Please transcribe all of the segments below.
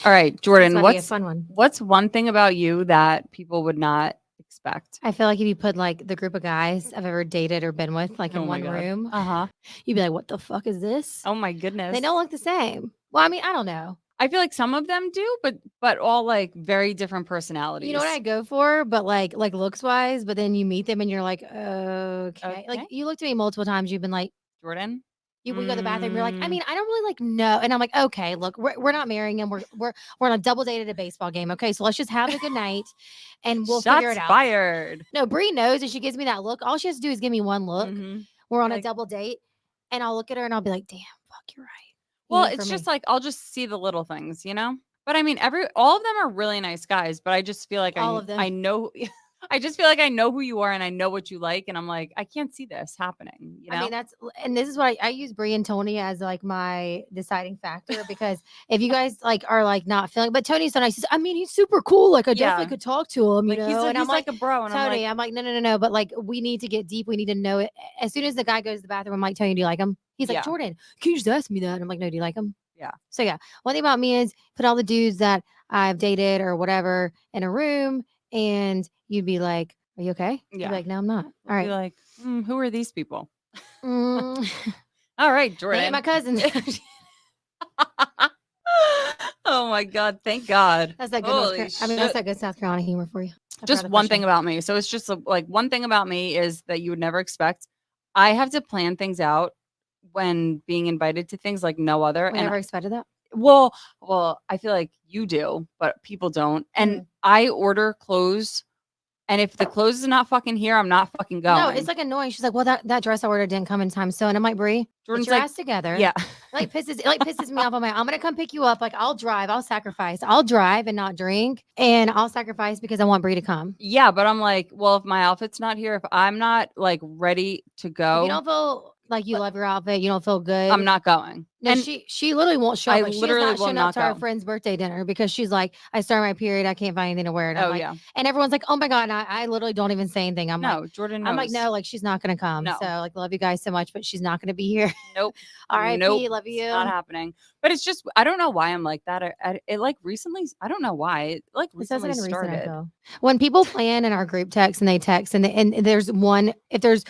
All right, This Jordan, might be a fun one. what's one thing about you that people would not expect? I feel like if you put like the group of guys I've ever dated or been with, like Oh in my one God. room, Uh-huh. you'd be like, "What the fuck is this?" Oh my They goodness. don't look the same. Well, I mean, I don't know. I feel like some of them do, but all like very different You know what I personalities. go for, but like looks wise, but then you meet them and you're like, okay. Like Okay. you looked at me multiple times. You've been like, Jordan? you we go to the bathroom. You're like, I Mm, mean, I don't really like no. And I'm like, okay, look, we're not marrying him. We're on a double date at a baseball game. Okay, so let's just have a good night, and we'll figure it shots out. fired. No, Bree knows, and she gives me that look. All she has to do is give me one look. Mhm. We're on a Like, double date, and I'll look at her and I'll be like, damn, fuck, you're right. He well, ain't for it's just me. like I'll just see the little things, you know? But I mean, all of them are really nice guys, but I just feel like All of them. I know I just feel like I know who you are and I know what you like and I'm like, I can't see this happening, you I mean, know? and this is what I use Brie and Tony as like my deciding factor because if you guys like are like not feeling, but Tony's so nice. I mean, he's super cool. Like I definitely Yeah. could talk to him, you Like know. And I'm he's like like, a bro and I'm Tony, like, I'm like, no, no, no, no. But like, we need to get deep. We need to know it. As soon as the guy goes to the bathroom, I'm like, Tony, do you like him? He's like, yeah. Jordan, can you just ask me that? And I'm like, no, do you like him? Yeah. So yeah, one thing about me is put all the dudes that I've dated or whatever in a room, and you'd be like, "Are you okay?" You'd be Yeah. like, "No, I'm not." We'll All be right. like, who are these people? Mm, All right, they ain't my Jordan. cousins. Oh my God. Thank God. That's that good Holy I mean, that's shit. that good South Carolina humor for you. I forgot Just the one thing question. about me. So it's just like one thing about me is that you would never expect. I have to plan things out when being invited to things like no other. We And never expected that. I feel like you do, but people don't. And Mm. I order clothes, and if the clothes is not fucking here, I'm not fucking No, it's going. like annoying. She's like, "Well, that dress I ordered didn't come in time." So, and I'm like, "Brie, get Jordan's your like, ass together." yeah. It like pisses me off. I'm like, "I'm gonna come pick you up. Like, I'll drive. I'll sacrifice. I'll drive and not drink, and I'll sacrifice because I want Brie to come." Yeah, but I'm like, well, if my outfit's not here, if I'm not like ready to If you go, don't feel like you like, love your outfit, you don't feel I'm good. not going. No, And she literally won't show up. I Like she has literally not will shown up not to our go. friend's birthday dinner because she's like, I started my period, I can't find anything to wear. And I'm Oh like, yeah. and everyone's like, oh my God. And I literally don't even say anything. No, Jordan I'm like, knows. no, like she's not gonna come. So No. like love you guys so much, but she's not gonna be here. Nope. Nope. R.I.P. Love It's not you. happening. But it's just I don't know why I'm like that. It like recently I don't know why. It like This hasn't recently been recent, I started. feel. When people plan in our group text and they text and there's one, if there's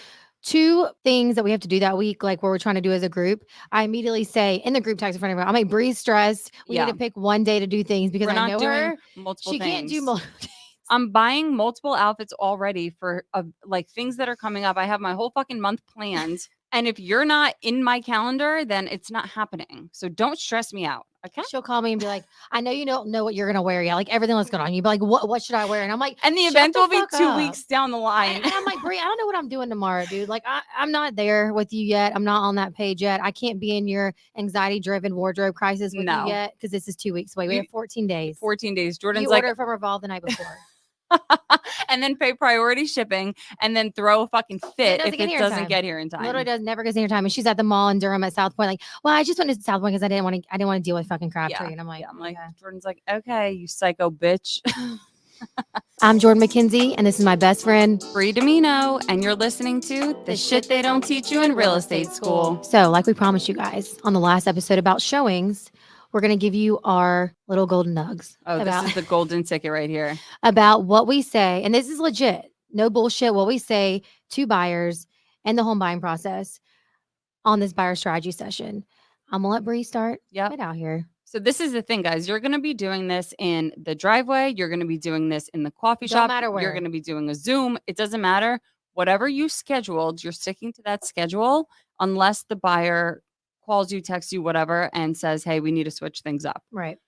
two things that we have to do that week, like what we're trying to do as a group, I immediately say in the group text in front of her, I'm like, Bree's stressed. We need Yeah. to pick one day to do things because We're I not know doing her. multiple She can't do things. multiple. I'm buying multiple outfits already for like things that are coming up. I have my whole fucking month planned. And if you're not in my calendar, then it's not happening. So don't stress me out. Okay. She'll call me and be like, I know you don't know what you're gonna wear yet. Like everything that's going on. You'd be like, what should I wear? And I'm like, And the shut event the will be fuck 2 up. weeks down the line. And I'm like, Brie, I don't know what I'm doing tomorrow, dude. Like, I'm not there with you yet. I'm not on that page yet. I can't be in your anxiety driven wardrobe crisis with you No. yet because this is 2 weeks away. We You have 14 days. 14 days. You Jordan's like order from Revolve the night before. and then pay priority shipping and then throw a fucking And it fit doesn't if get it here in doesn't time. get here in Literally time. does never gets in your time. And she's at the mall in Durham at South Point. Like, well, I just went to South Point because I didn't want to deal with fucking Crabtree. Yeah. And I'm like, Yeah. I'm like, okay. Jordan's like, okay, you psycho bitch. I'm Jordan McKenzie, and this is my best friend, Bree Domino, and you're listening to The Shit They Don't Teach You in Real Estate School. So, like we promised you guys on the last episode about showings, we're going to give you our little golden nugs Oh, about, this is the golden ticket right here. about what we say. And this is legit, no bullshit, what we say to buyers and the home buying process on this buyer strategy session. I'm going to let Bree start Yep. it out here. So this is the thing, guys. You're going to be doing this in the driveway. You're going to be doing this in the coffee Don't shop. matter where. You're going to be doing a Zoom. It doesn't matter. Whatever you scheduled, you're sticking to that schedule unless the buyer calls you, texts you, whatever, and says, hey, we need to switch things up. Right.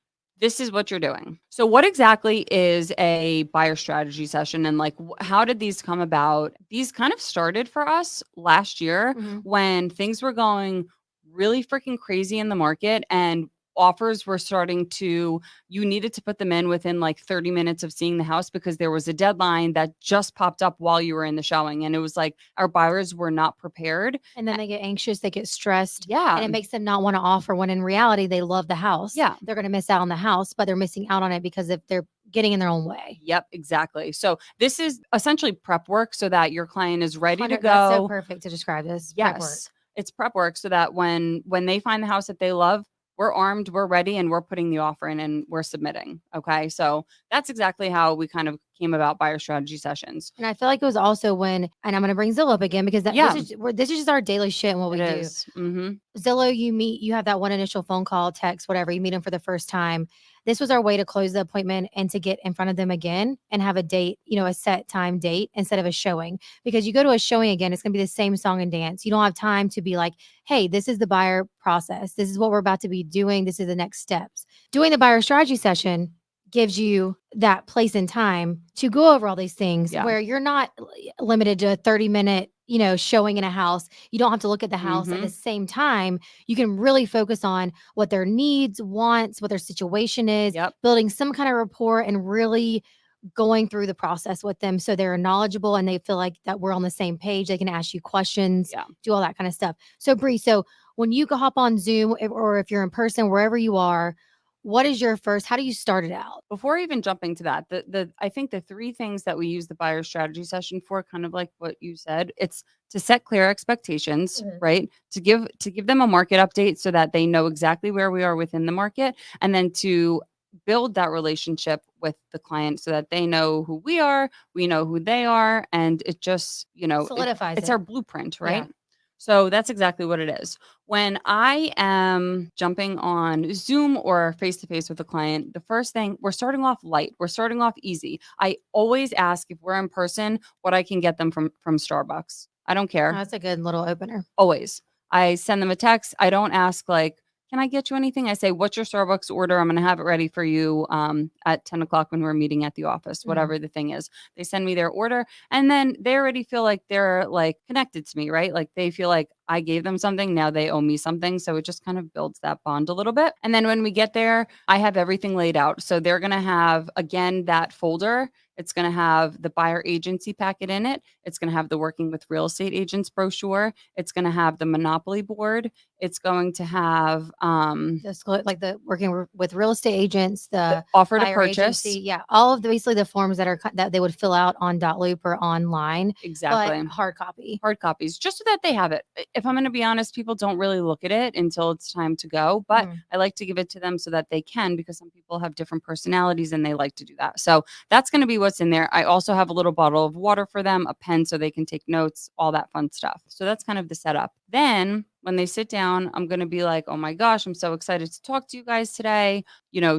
This is what you're doing. So what exactly is a buyer strategy session and like how did these come about? These kind of started for us last year when things were going really freaking crazy in the market and offers were starting to you needed to put them in within like 30 minutes of seeing the house because there was a deadline that just popped up while you were in the showing and it was like our buyers were not prepared and then they get anxious, they get stressed, yeah and it makes them not want to offer when in reality they love the house. Yeah. They're going to miss out on the house, but they're missing out on it because if they're getting in their own way. Yep, exactly. So this is essentially prep work so that your client is ready to go. That's so perfect to describe this. Yes. It's prep work so that when they find the house that they love, we're armed, we're ready, and we're putting the offer in and we're submitting. Okay. So that's exactly how we kind of came about buyer strategy sessions. And I feel like it was also when, and I'm going to bring Zillow up again because this is just our daily shit and what we do. Zillow, you have that one initial phone call, text, whatever. You meet them for the first time. This was our way to close the appointment and to get in front of them again and have a date, a set time date instead of a showing. Because you go to a showing again, it's going to be the same song and dance. You don't have time to be like, hey, this is the buyer process. This is what we're about to be doing. This is the next steps. Doing the buyer strategy session gives you that place and time to go over all these things where you're not limited to a 30-minute, showing in a house. You don't have to look at the house at the same time. You can really focus on what their needs, wants, what their situation is, building some kind of rapport and really going through the process with them so they're knowledgeable and they feel like that we're on the same page. They can ask you questions, do all that kind of stuff. So Bree, when you go hop on Zoom or if you're in person, wherever you are, what is your first, how do you start it out? Before even jumping to that, I think the three things that we use the buyer strategy session for, kind of like what you said, it's to set clear expectations, right? To give them a market update so that they know exactly where we are within the market, and then to build that relationship with the client so that they know who we are, we know who they are, and it just, solidifies it's our blueprint, right? Yeah. So that's exactly what it is. When I am jumping on Zoom or face to face with a client, the first thing, we're starting off light. We're starting off easy. I always ask, if we're in person, what I can get them from Starbucks. I don't care. That's a good little opener. Always. I send them a text. I don't ask like, can I get you anything? I say, what's your Starbucks order? I'm going to have it ready for you at 10 o'clock when we're meeting at the office, whatever the thing is. They send me their order, and then they already feel like they're like connected to me, right? Like they feel like I gave them something. Now they owe me something. So it just kind of builds that bond a little bit. And then when we get there, I have everything laid out. So they're going to have, again, that folder. It's going to have the buyer agency packet in it. It's going to have the working with real estate agents brochure. It's going to have the monopoly board. It's going to have like the working with real estate agents, the offer to purchase. Agency, all of basically the forms that they would fill out on Dotloop or online. Exactly. But hard copies, just so that they have it. If I'm going to be honest, people don't really look at it until it's time to go, but I like to give it to them so that they can, because some people have different personalities and they like to do that. So that's going to be what's in there. I also have a little bottle of water for them, a pen so they can take notes, all that fun stuff. So that's kind of the setup. Then when they sit down, I'm going to be like, oh my gosh, I'm so excited to talk to you guys today.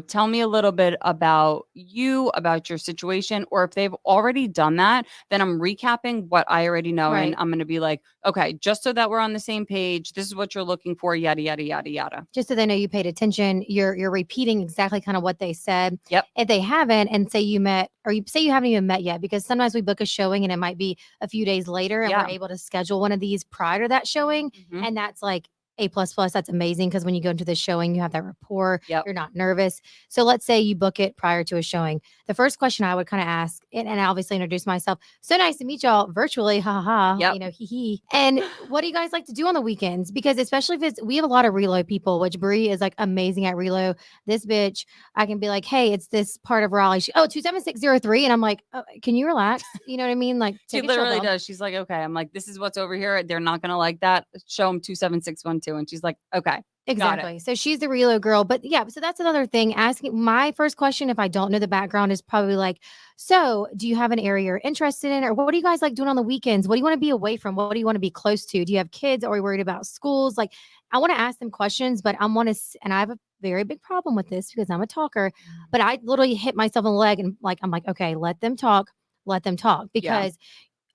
Tell me a little bit about you, about your situation. Or if they've already done that, then I'm recapping what I already know. Right. And I'm going to be like, okay, just so that we're on the same page, this is what you're looking for, yada, yada, yada, yada. Just so they know you paid attention. You're repeating exactly kind of what they said. Yep. If they haven't, and say you met, or you say you haven't even met yet, because sometimes we book a showing and it might be a few days later and we're able to schedule one of these prior to that showing. And that's like A++. That's amazing, because when you go into the showing, you have that rapport. You're not nervous. So let's say you book it prior to a showing. The first question I would kind of ask, and obviously introduce myself. So nice to meet y'all virtually. Ha ha. Hee hee. And what do you guys like to do on the weekends? Because especially if we have a lot of reload people, which Bree is like amazing at reload. This bitch, I can be like, hey, it's this part of Raleigh. 27603. And I'm like, oh, can you relax? You know what I mean? Like, she literally does. She's like, okay. I'm like, this is what's over here. They're not going to like that. Show them 27612. And she's like, okay. Exactly. So she's the reload girl. But so that's another thing. Asking my first question, if I don't know the background, is probably like, so do you have an area you're interested in? Or what do you guys like doing on the weekends? What do you want to be away from? What do you want to be close to? Do you have kids? Or are you worried about schools? Like, I want to ask them questions, but and I have a very big problem with this because I'm a talker, but I literally hit myself in the leg and I'm like, okay, let them talk. Because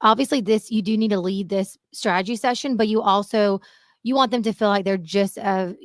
obviously you do need to lead this strategy session, but you want them to feel like they're just of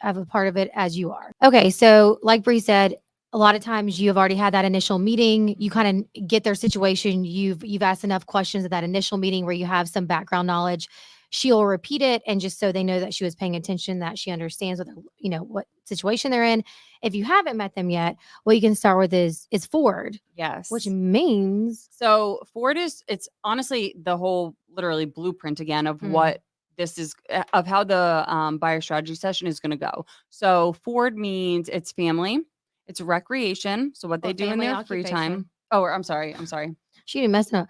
a part of it as you are. Okay, so like Bree said, a lot of times you have already had that initial meeting. You kind of get their situation. You've asked enough questions at that initial meeting where you have some background knowledge. She'll repeat it, and just so they know that she was paying attention, that she understands what situation they're in. If you haven't met them yet, what you can start with is forward. Yes. Which means, so forward it's honestly the whole literally blueprint again of what this is, of how the buyer strategy session is going to go. So forward means it's family, it's recreation. So what they do in their free time. Oh, I'm sorry. She didn't mess up.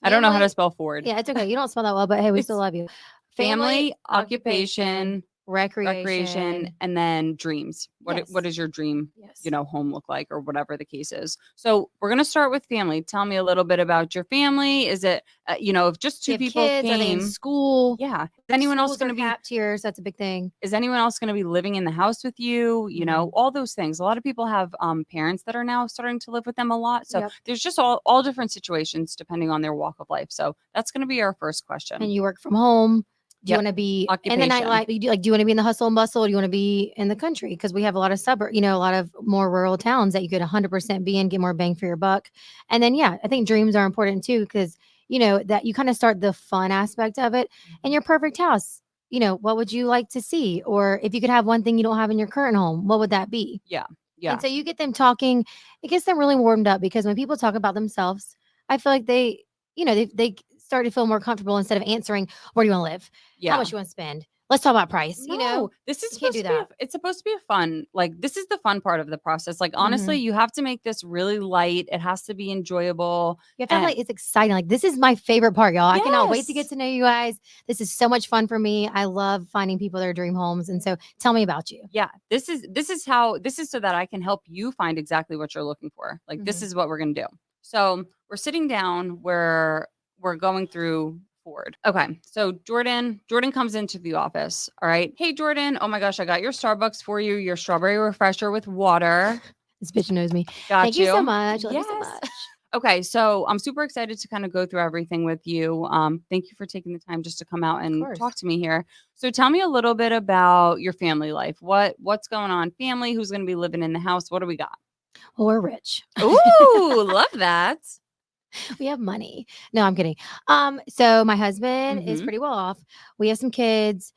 I don't know how to spell forward. Yeah, it's okay. You don't spell that well, but hey, we still love you. Family, occupation, recreation, recreation. and then dreams. What Yes. what does your dream, Yes. home look like, or whatever the case is? So we're gonna start with family. Tell me a little bit about your family. Is it, if just Do you two have people kids? Are they in came? school? Yeah. Is anyone else Schools are gonna be capped here, so that's a big thing. is anyone else going to be living in the house with you? All those things. A lot of people have parents that are now starting to live with them a lot. So Yep. there's just all different situations depending on their walk of life. So that's going to be our first question. And you work from home. Do you Yep. want to be in the Occupation. nightlife? Do you want to be in the hustle and bustle? Or do you want to be in the country? Because we have a lot of a lot of more rural towns that you could 100% be in, get more bang for your buck. And then, yeah, I think dreams are important too, because that you kind of start the fun aspect of it. And your perfect house. What would you like to see? Or if you could have one thing you don't have in your current home, what would that be? Yeah. Yeah. And so you get them talking, it gets them really warmed up because when people talk about themselves, I feel like they start to feel more comfortable instead of answering, where do you want to live? How Yeah. much you want to spend? Let's talk about price. No, this is You can't supposed do to be that. it's supposed to be a fun, like, this is the fun part of the process. Like, honestly, Mhm. you have to make this really light. It has to be enjoyable. You have to have, And like, it's exciting. Like, this is my favorite part, y'all. I cannot wait to get yes. to know you guys. This is so much fun for me. I love finding people their dream homes. And so tell me about you. Yeah, this is so that I can help you find exactly what you're looking for. Like, this Mhm. is what we're gonna do. So we're sitting down, we're going through Ford. Okay, so Jordan comes into the office. All right, hey Jordan, oh my gosh, I got your Starbucks for you, your strawberry refresher with water. This bitch knows me. Got Thank you so you. much. I love you so Yes. much. Okay, so I'm super excited to kind of go through everything with you. Thank you for taking the time just to come out Of and course. talk to me here. So tell me a little bit about your family life. What's going on? Family, who's going to be living in the house? What do we got? Well, we're rich. Ooh, love that. We have money. No, I'm kidding. So my husband is Mm-hmm. pretty well off. We have some kids.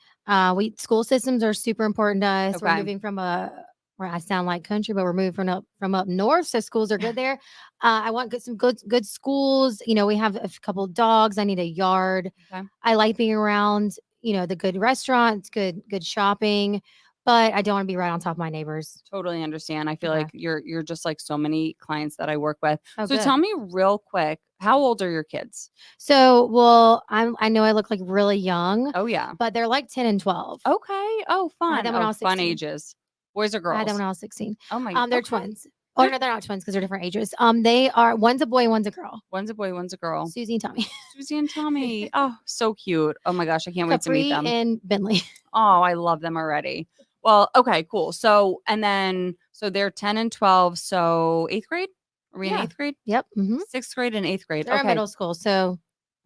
We school systems are super important to us. We're Okay. moving from where I sound like country, but we're moving from up north, so schools are good there. I want some good schools. We have a couple dogs. I need a yard. Okay. I like being around. The good restaurants, good shopping, but I don't want to be right on top of my neighbors. Totally understand. I feel Okay. like you're just like so many clients that I work with. Oh, So tell good. me real quick, how old are your kids? So, well, I know I look like really young, Oh yeah. but they're like 10 and 12. Okay. Oh, I had fun. them when I Oh, was fun 16. ages. Boys or I had them girls? when I was 16. Oh my. They're Okay. twins. Oh no, they're not twins because they're different ages. They are one's a boy and one's a girl. One's a boy, one's a girl. Susie and Tommy. Susie and Tommy. Oh, so cute. Oh my gosh, I can't wait to meet Capri them. and Bentley. Oh, I love them already. Well, okay, cool. So, and then, so they're 10 and 12. So, eighth grade? Are we in Yeah. eighth grade? Yep. Sixth grade and eighth grade. They're in Okay, middle school. So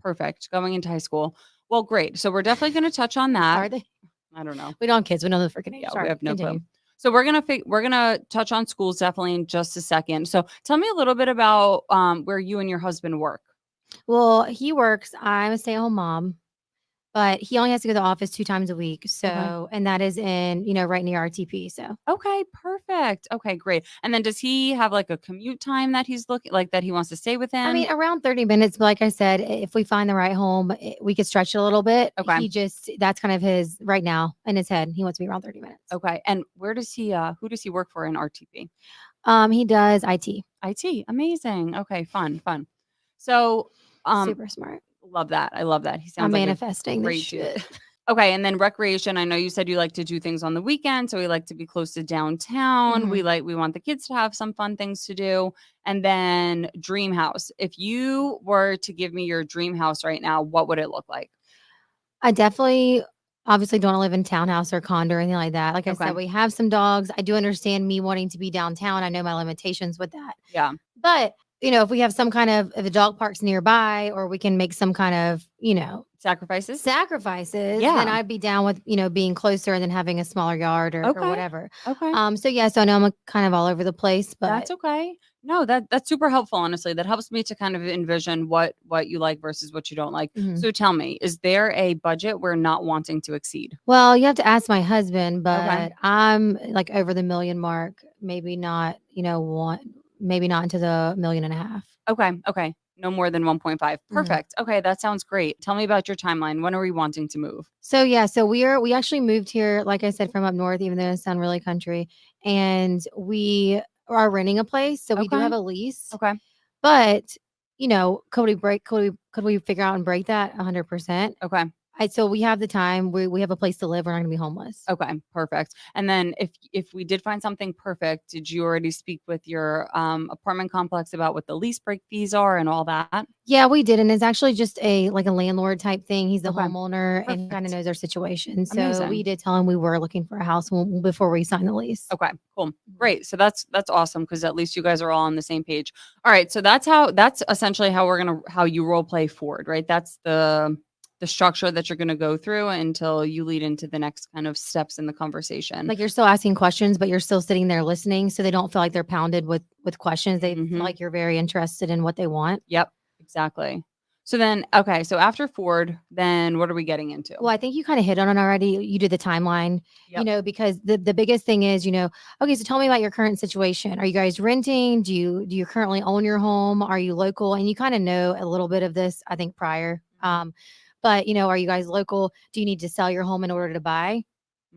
perfect. Going into high school. Well, great. So, we're definitely going to touch on that. are they? I don't know. We don't have kids. We know the freaking age. Yeah, we Sorry. have no Continue. clue. So we're gonna touch on schools definitely in just a second. So tell me a little bit about where you and your husband work. Well, he works. I'm a stay-at-home mom. But he only has to go to the office 2 times a week. Okay. So, and that is in, right near RTP. So, Okay, perfect. Okay, great. And then does he have like a commute time that he's looking like that he wants to stay I within? mean, around 30 minutes. But like I said, if we find the right home, we could stretch it a little bit. Okay. That's kind of his right now in his head. He wants to be around 30 minutes. Okay. And who does he work for in RTP? He does IT. IT. Amazing. Okay, fun. So, Super smart. love that. I love that. He I'm sounds like a manifesting this great dude. shit. Okay, and then recreation. I know you said you like to do things on the weekend, so we like to be close to downtown. Mhm. We want the kids to have some fun things to do. And then dream house. If you were to give me your dream house right now, what would it look like? I definitely obviously don't wanna live in townhouse or condo or anything like that. Like I Okay. said, we have some dogs. I do understand me wanting to be downtown. I know my limitations with that. Yeah. But, if we have some kind of if a dog park's nearby or we can make some kind of, Sacrifices? sacrifices, then Yeah. I'd be down with, being closer and then having a smaller yard or Okay. whatever. Okay. So I know I'm kind of all over the place, but That's okay. No, that's super helpful, honestly. That helps me to kind of envision what you like versus what you don't like. Mhm. So tell me, is there a budget we're not wanting to exceed? well, you have to ask my husband, Okay. but I'm like over the million mark, maybe not, maybe not into the million and a half. Okay. No more than 1.5. Mhm. Perfect. Okay, that sounds great. Tell me about your timeline. When are we wanting to move? So yeah, so we actually moved here, like I said, from up north, even though it sound really country, and we are renting a place, so we do Okay. have a lease. Okay. But could we figure out and break that 100%? Okay. So we have the time. We have a place to live. We're not going to be homeless. Okay, perfect. And then if we did find something perfect, did you already speak with your apartment complex about what the lease break fees are and all that? Yeah, we did, and it's actually just a landlord type thing. He's the Okay, homeowner and kind of perfect. knows our situation. So we Amazing. did tell him we were looking for a house before we signed the lease. Okay, cool. Great. So that's awesome because at least you guys are all on the same page. All right. So that's essentially how you role play forward, right? That's the structure that you're gonna go through until you lead into the next kind of steps in the conversation. Like you're still asking questions, but you're still sitting there listening, so they don't feel like they're pounded with questions. They feel Mhm. like you're very interested in what they want. Yep, exactly. So then okay, so after Ford, then what are we getting into? Well, I think you kind of hit on it already. You did the timeline, Yep. because the biggest thing is, okay, so tell me about your current situation. Are you guys renting? Do you currently own your home? Are you local? And you kind of know a little bit of this, I think, prior. But are you guys local? Do you need to sell your home in order to buy?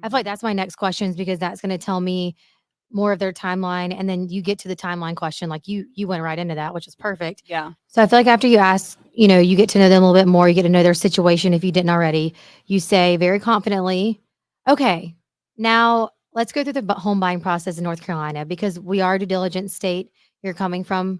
I feel like Mhm. that's my next questions because that's going to tell me more of their timeline, and then you get to the timeline question, like you went right into that, which is perfect. Yeah. So I feel like after you ask, you get to know them a little bit more, you get to know their situation if you didn't already. You say very confidently, okay, now let's go through the home buying process in North Carolina because we are a due diligence state. You're coming from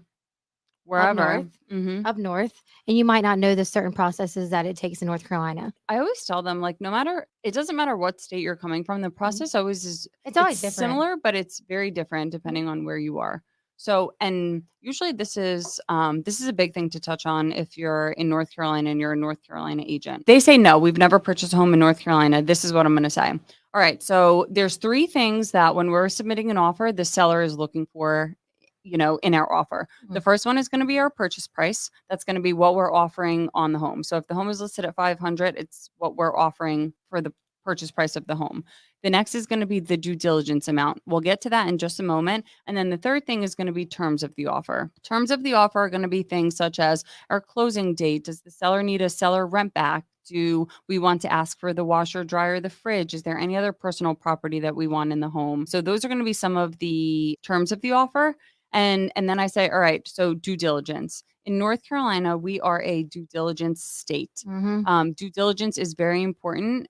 up Wherever. north, Mhm. and you might not know the certain processes that it takes in North Carolina. I always tell them, like, no matter it doesn't matter what state you're coming from, the process always is It's it's always different. similar, but it's very different Mhm. depending on where you are. So, and usually this is a big thing to touch on if you're in North Carolina and you're a North Carolina agent. They say no, we've never purchased a home in North Carolina. This is what I'm gonna say. All right. So there's three things that when we're submitting an offer, the seller is looking for, in our offer. The Mhm. first one is going to be our purchase price. That's going to be what we're offering on the home. So if the home is listed at 500, it's what we're offering for the purchase price of the home. The next is going to be the due diligence amount. We'll get to that in just a moment. And then the third thing is going to be terms of the offer. Terms of the offer are going to be things such as our closing date. Does the seller need a seller rent back? Do we want to ask for the washer, dryer, the fridge? Is there any other personal property that we want in the home? So those are going to be some of the terms of the offer. And then I say, all right, so due diligence. In North Carolina, we are a due diligence state. Mhm. Due diligence is very important.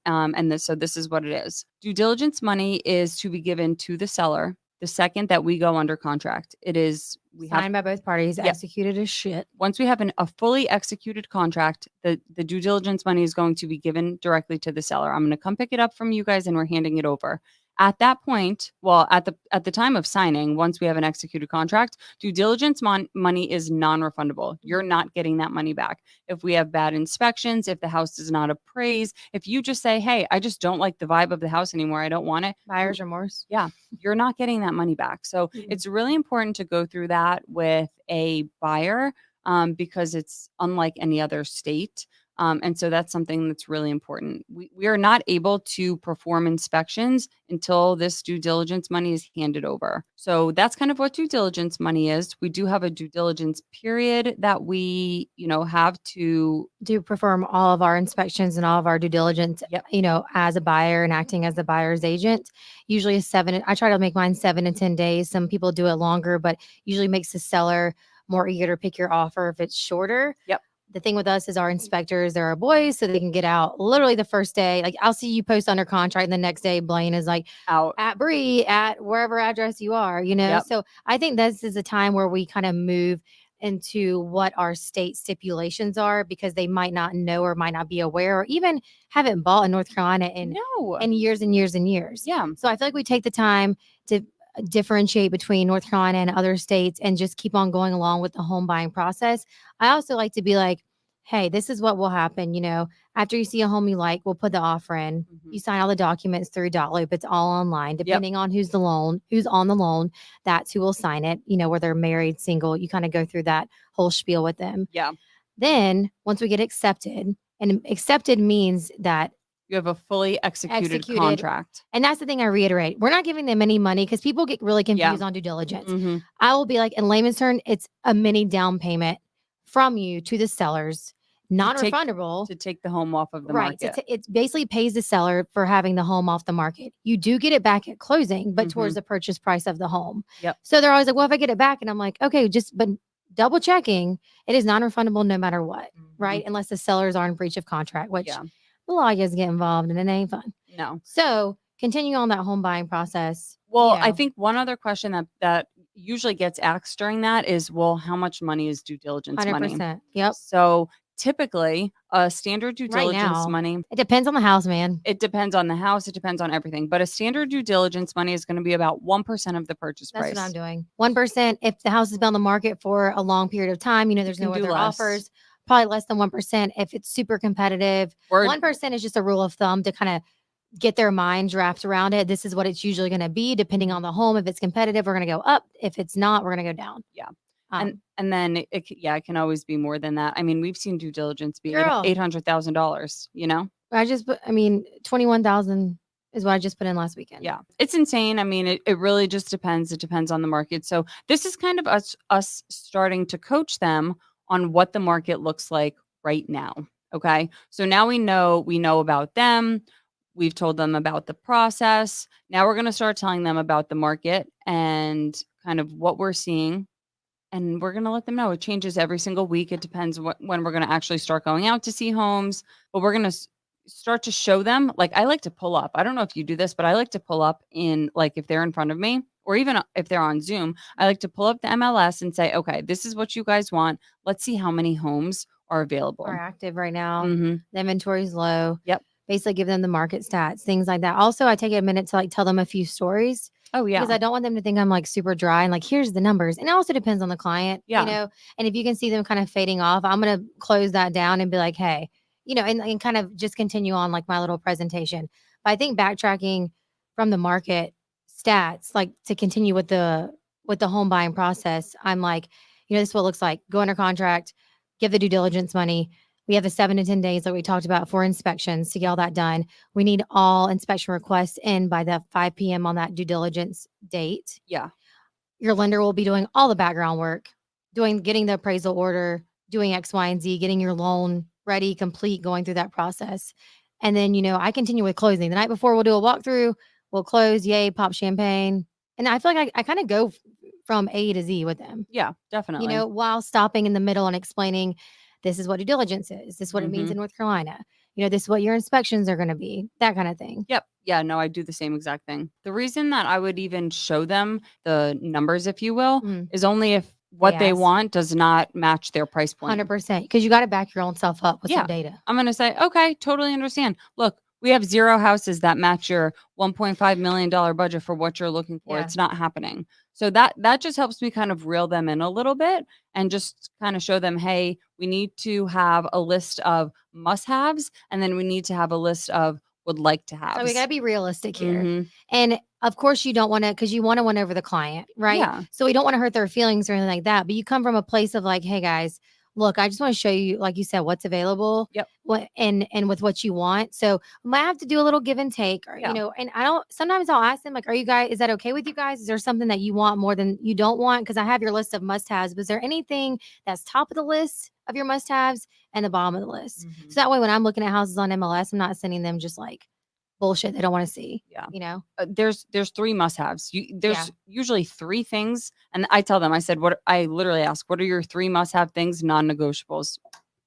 So this is what it is. Due diligence money is to be given to the seller the second that we go under contract. It is we have Signed by both parties, yeah. executed as shit. Once we have a fully executed contract, the due diligence money is going to be given directly to the seller. I'm going to come pick it up from you guys and we're handing it over. At that point, well, at the time of signing, once we have an executed contract, due diligence money is non-refundable. You're not getting that money back. If we have bad inspections, if the house does not appraise, if you just say, "Hey, I just don't like the vibe of the house anymore. I don't want it." Buyer's remorse. Yeah, you're not getting that money back. So it's really important to go through that with a buyer because it's unlike any other state. And so that's something that's really important. We are not able to perform inspections until this due diligence money is handed over. So that's kind of what due diligence money is. We do have a due diligence period that we, have to Do perform all of our inspections and all of our due diligence, Yep. As a buyer and acting as the buyer's agent. Usually I try to make mine 7 to 10 days. Some people do it longer, but usually makes the seller more eager to pick your offer if it's shorter. Yep. The thing with us is our inspectors, they're our boys, so they can get out literally the first day. Like I'll see you post under contract, and the next day Blaine is like out. at Bree at wherever address you are. Yep. So I think this is a time where we kind of move into what our state stipulations are because they might not know or might not be aware or even haven't bought in North Carolina No. in years and years and years. Yeah. So I feel like we take the time to differentiate between North Carolina and other states and just keep on going along with the home buying process. I also like to be like, hey, this is what will happen. After you see a home you like, we'll put the offer in. You sign all the documents through Dotloop. It's all online. Depending on who's on the loan, that's who will sign it. Whether married, single, you kind of go through that whole spiel with them. Yeah. Then once we get accepted, and accepted means that You have a fully executed contract. and that's the thing I reiterate. We're not giving them any money because people get really confused Yeah. on due diligence. Mhm. I will be like, in layman's term, it's a mini down payment from you to the sellers, non-refundable. To take the home off of the Right. market. It basically pays the seller for having the home off the market. You do get it back at closing, but towards the purchase price of the home. Yep. So they're always like, well, if I get it back, and I'm like, okay, but double checking, it is non-refundable no matter what, right? Unless the sellers are in breach of contract, which the law gets get involved and it ain't fun. No. So continue on that home buying process. Well, I think one other question that usually gets asked during that is, well, how much money is due diligence money? 100%. Yep. So typically, a standard due Right diligence now, money, it depends on the house, man. it depends on the house, it depends on everything. But a standard due diligence money is going to be about 1% of the purchase That's price. what I'm doing. 1%. If the house has been on the market for a long period of time, there's can no do other less. offers. Probably less than 1% if it's super competitive. 1% is just a rule of thumb to kind of get their minds wrapped around it. This is what it's usually going to be, depending on the home. If it's competitive, we're going to go up. If it's not, we're going to go down. Yeah. And then it can always be more than that. I mean, we've seen due diligence be Girl. $800,000, I just put, 21,000 is what I just put in last weekend. Yeah. It's insane. I mean, it really just depends. It depends on the market. So this is kind of us starting to coach them on what the market looks like right now. Okay. So now we know about them. We've told them about the process. Now we're going to start telling them about the market and kind of what we're seeing. And we're going to let them know it changes every single week. It depends when we're going to actually start going out to see homes, but we're going to start to show them. Like, I like to pull up. I don't know if you do this, but I like to pull up in, like, if they're in front of me or even if they're on Zoom, I like to pull up the MLS and say, okay, this is what you guys want. Let's see how many homes are available. Are active right now. Mhm. The inventory is low. Yep. Basically give them the market stats, things like that. Also, I take a minute to tell them a few stories. Oh, yeah. Because I don't want them to think I'm like super dry and like, here's the numbers. And it also depends on the client, Yeah. and if you can see them kind of fading off, I'm going to close that down and be like, hey, and kind of just continue on like my little presentation. But I think backtracking from the market stats, like to continue with the home buying process, I'm like, this is what it looks like. Go under contract, give the due diligence money. We have the 7 to 10 days that we talked about for inspections to get all that done. We need all inspection requests in by the 5 p.m. on that due diligence date. Yeah. Your lender will be doing all the background work, getting the appraisal order, doing X, Y, and Z, getting your loan ready, complete, going through that process. And then, I continue with closing. The night before, we'll do a walkthrough, we'll close, yay, pop champagne. And I feel like I kind of go from A to Z with them. Yeah, definitely. While stopping in the middle and explaining, this is what due diligence is. This is what it means in North Carolina. This is what your inspections are going to be, that kind of thing. Yep. Yeah, no, I do the same exact thing. The reason that I would even show them the numbers, if you will, is only if what they want does not match their price point. 100%. Because you got to back your own self up with some data. I'm going to say, okay, totally understand. Look, we have 0 houses that match your $1.5 million budget for what you're looking for. Yeah. It's not happening. So that just helps me kind of reel them in a little bit and just kind of show them, hey, we need to have a list of must-haves, and then we need to have a list of would like to have. So we got to be realistic here. And of course, you don't want to, because you want to win over the client, right? Yeah. So we don't want to hurt their feelings or anything like that. But you come from a place of like, hey guys, look, I just want to show you, like you said, what's available. Yep. And with what you want. So I might have to do a little give and take, or, and sometimes I'll ask them, like, is that okay with you guys? Is there something that you want more than you don't want? Because I have your list of must-haves. Was there anything that's top of the list of your must-haves and the bottom of the list? So that way, when I'm looking at houses on MLS, I'm not sending them just like bullshit they don't want to see. Yeah. There's 3 must-haves. There's usually 3 things, and I tell them, I said, I literally ask, what are your 3 must-have things, non-negotiables?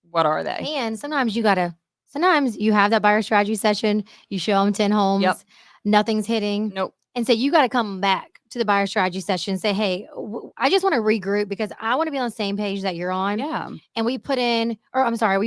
What are they? And sometimes you have that buyer strategy session, you show them 10 homes, nothing's hitting. Nope. And so you got to come back to the buyer strategy session and say, hey, I just want to regroup because I want to be on the same page that you're on. Yeah. And we've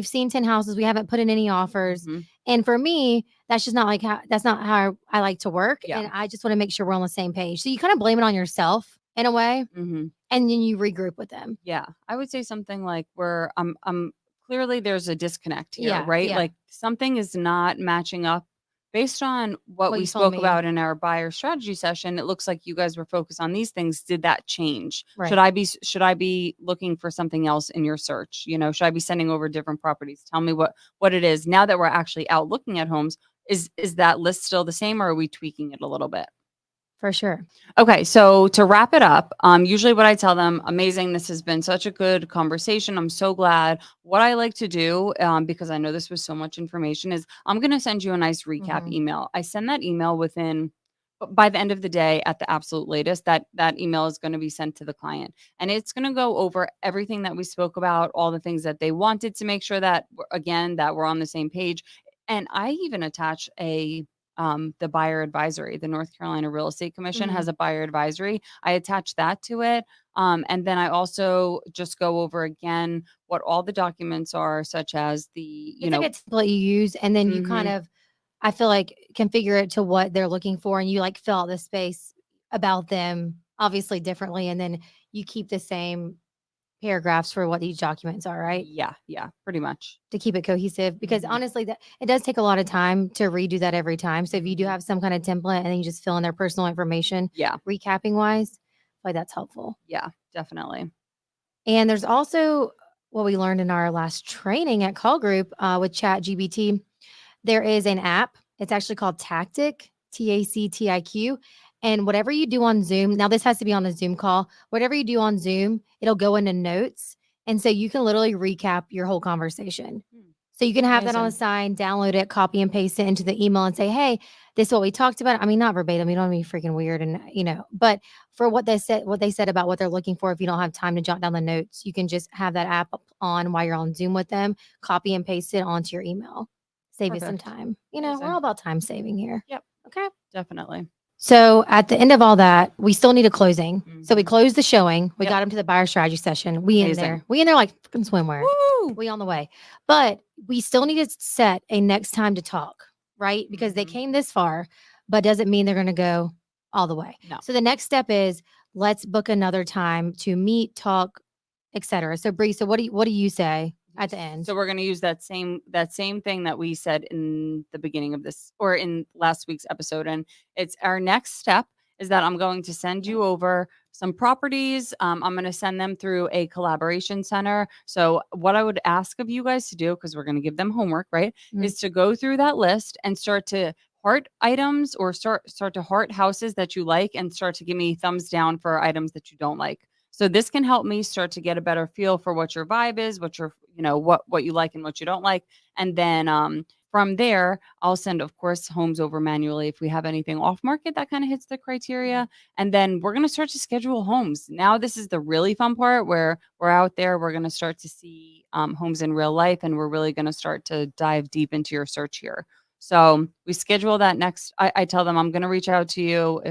seen 10 houses. We haven't put in any offers. And for me, that's just not that's not how I like to work. Yeah. And I just want to make sure we're on the same page. So you kind of blame it on yourself in a way. And then you regroup with them. Yeah. I would say something like I'm clearly there's a disconnect here, right? Yeah. Like something is not matching up. Based on what we spoke about in our buyer strategy session, it looks like you guys were focused on these things. Did that change? Right. Should I be looking for something else in your search? Should I be sending over different properties? Tell me what it is. Now that we're actually out looking at homes, is that list still the same, or are we tweaking it a little bit? For sure. Okay, so to wrap it up, usually what I tell them, amazing, this has been such a good conversation. I'm so glad. What I like to do, because I know this was so much information, is I'm going to send you a nice recap email. I send that email by the end of the day at the absolute latest, that email is going to be sent to the client. And it's going to go over everything that we spoke about, all the things that they wanted to make sure that, again, that we're on the same page. And I even attach the buyer advisory. The North Carolina Real Estate Commission has a buyer advisory. I attach that to it. And then I also just go over again what all the documents are, such as It's like a template you use, and then you kind of, I feel like, configure it to what they're looking for, and you like fill out the space about them, obviously differently, and then you keep the same paragraphs for what these documents are, right? Yeah, pretty much. To keep it cohesive, because honestly, that it does take a lot of time to redo that every time. So if you do have some kind of template and then you just fill in their personal information, recapping wise, like that's helpful. Yeah, definitely. And there's also what we learned in our last training at Call Group with ChatGPT. There is an app. It's actually called Tactic, TACTIQ. And whatever you do on Zoom, now this has to be on a Zoom call. Whatever you do on Zoom, it'll go into notes. And so you can literally recap your whole conversation. So you can have that on the side, download it, copy and paste it into the email and say, hey, this is what we talked about. I mean, not verbatim. You don't want to be freaking weird. And, but for what they said about what they're looking for, if you don't have time to jot down the notes, you can just have that app on while you're on Zoom with them, copy and paste it onto your email. Save you some time. We're all about time saving here. Yep. Okay. Definitely. So at the end of all that, we still need a closing. So we closed the showing. We got them to the buyer strategy session. We in there like fucking swimwear. Woo! We on the way. But we still need to set a next time to talk, right? Because they came this far, but doesn't mean they're going to go all the way. No. So the next step is let's book another time to meet, talk, etc. So Bree, so what do you say at the end? So we're going to use that same thing that we said in the beginning of this, or in last week's episode. And it's our next step is that I'm going to send you over some properties. I'm going to send them through a collaboration center. So what I would ask of you guys to do, because we're going to give them homework, right, is to go through that list and start to heart items, or start to heart houses that you like, and start to give me thumbs down for items that you don't like. So this can help me start to get a better feel for what your vibe is, what your, what you like and what you don't like. And then from there, I'll send, of course, homes over manually if we have anything off market that kind of hits the criteria. And then we're going to start to schedule homes. Now, this is the really fun part where we're out there. We're going to start to see homes in real life, and we're really going to start to dive deep into your search here. So we schedule that next. I tell them I'm going to reach out to you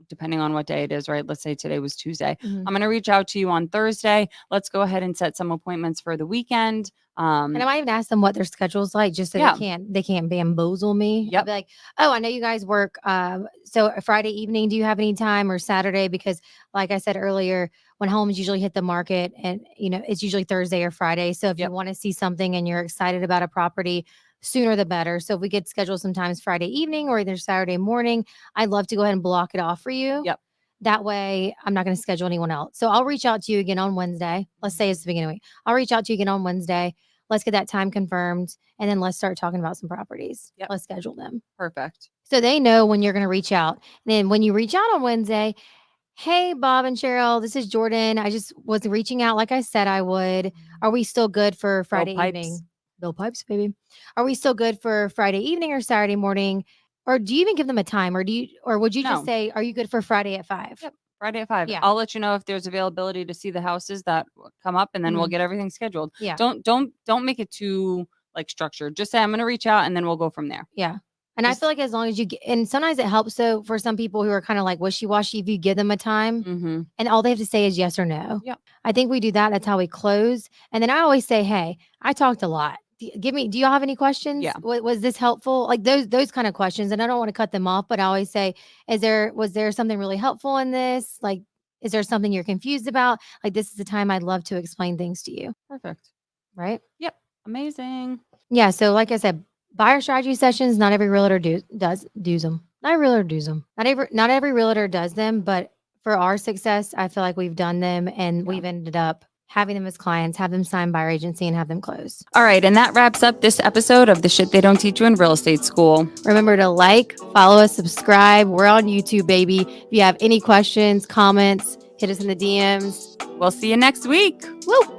depending on what day it is, right? Let's say today was Tuesday. I'm going to reach out to you on Thursday. Let's go ahead and set some appointments for the weekend. And I might even ask them what their schedule's like, just so they can't bamboozle me. I'll be like, oh, I know you guys work. So Friday evening, do you have any time, or Saturday? Because like I said earlier, when homes usually hit the market, and it's usually Thursday or Friday. So if you want to see something and you're excited about a property, sooner the better. So if we could schedule sometimes Friday evening or either Saturday morning, I'd love to go ahead and block it off for you. That way I'm not going to schedule anyone else. So I'll reach out to you again on Wednesday. Let's say it's the beginning of the week. I'll reach out to you again on Wednesday. Let's get that time confirmed. And then let's start talking about some properties. Let's schedule them. Perfect. So they know when you're going to reach out. And then when you reach out on Wednesday, hey, Bob and Cheryl, this is Jordan. I just was reaching out like I said I would. Are we still good for Friday evening? Bill Pipes, baby. Are we still good for Friday evening or Saturday morning? Or do you even give them a time? Or would you just say, are you good for Friday at 5? Yep. Friday at 5. Yeah. I'll let you know if there's availability to see the houses that come up, and then we'll get everything scheduled. Yeah. Don't make it too structured. Just say I'm going to reach out, and then we'll go from there. Yeah. And I feel like as long as you get, and sometimes it helps. So for some people who are kind of like wishy-washy, if you give them a time and all they have to say is yes or no. Yeah. I think we do that. That's how we close. And then I always say, hey, I talked a lot. Do y'all have any questions? Yeah. Was this helpful? Like those kind of questions. And I don't want to cut them off, but I always say, was there something really helpful in this? Like, is there something you're confused about? Like, this is the time I'd love to explain things to you. Perfect. Right? Yep. Amazing. Yeah. So like I said, buyer strategy sessions, not every realtor does them. Not every realtor does them. Not every realtor does them, but for our success, I feel like we've done them, and we've ended up having them as clients, have them sign by our agency, and have them close. All right. And that wraps up this episode of The Shit They Don't Teach You in Real Estate School. Remember to follow us, subscribe. We're on YouTube, baby. If you have any questions, comments, hit us in the DMs. We'll see you next week. Woo!